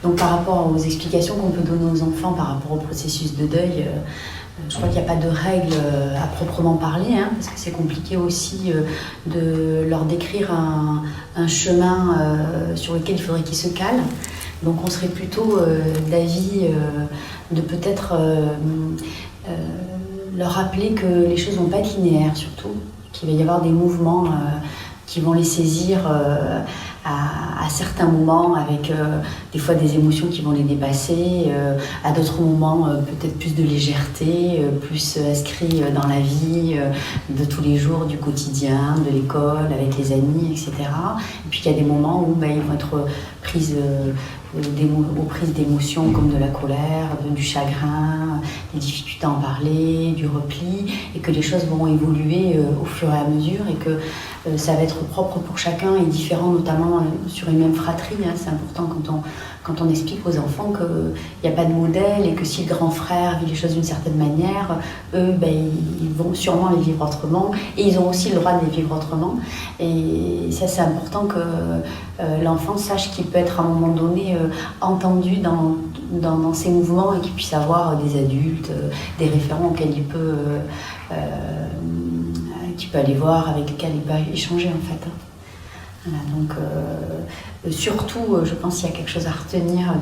Donc par rapport aux explications qu'on peut donner aux enfants par rapport au processus de deuil, je crois qu'il n'y a pas de règles à proprement parler, hein, parce que c'est compliqué aussi de leur décrire un chemin sur lequel il faudrait qu'ils se calent. Donc on serait plutôt d'avis de peut-être leur rappeler que les choses ne vont pas être linéaires surtout, qu'il va y avoir des mouvements qui vont les saisir à certains moments avec des fois des émotions qui vont les dépasser, à d'autres moments peut-être plus de légèreté, plus inscrit dans la vie de tous les jours, du quotidien, de l'école, avec les amis, etc. Et puis il y a des moments où ils vont être prises aux prises d'émotions comme de la colère, du chagrin, des difficultés à en parler, du repli, et que les choses vont évoluer au fur et à mesure et que ça va être propre pour chacun et différent, notamment sur une même fratrie. Hein. C'est important quand on explique aux enfants qu'il n'y a pas de modèle et que si le grand frère vit les choses d'une certaine manière, eux, ils vont sûrement les vivre autrement et ils ont aussi le droit de les vivre autrement. Et ça, c'est important que l'enfant sache qu'il peut être à un moment donné entendu dans ses mouvements et qu'il puisse avoir des adultes, des référents auxquels il peut aller voir, avec lesquels il peut échanger en fait. Voilà, donc surtout, je pense qu'il y a quelque chose à retenir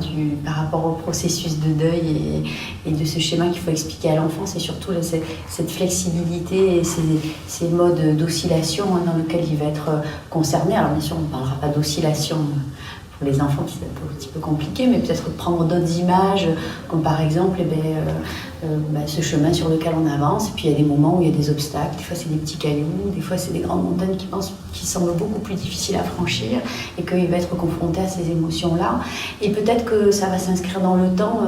par rapport au processus de deuil et de ce schéma qu'il faut expliquer à l'enfant, c'est surtout cette flexibilité et ces modes d'oscillation dans lesquels il va être concerné. Alors bien sûr, on ne parlera pas d'oscillation pour les enfants, qui c'est un petit peu compliqué, mais peut-être prendre d'autres images, comme par exemple ce chemin sur lequel on avance, et puis il y a des moments où il y a des obstacles, des fois c'est des petits cailloux, des fois c'est des grandes montagnes qui semblent beaucoup plus difficiles à franchir, et qu'il va être confronté à ces émotions-là. Et peut-être que ça va s'inscrire dans le temps,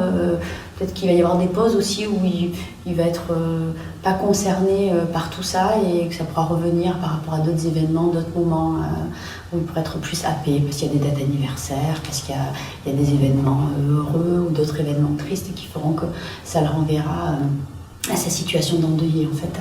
peut-être qu'il va y avoir des pauses aussi où il va être pas concerné par tout ça, et que ça pourra revenir par rapport à d'autres événements, d'autres moments, où il pourrait être plus happé, parce qu'il y a des dates anniversaires, parce qu'il y a des événements heureux ou d'autres événements tristes qui feront que ça le renverra à sa situation d'endeuillé en fait.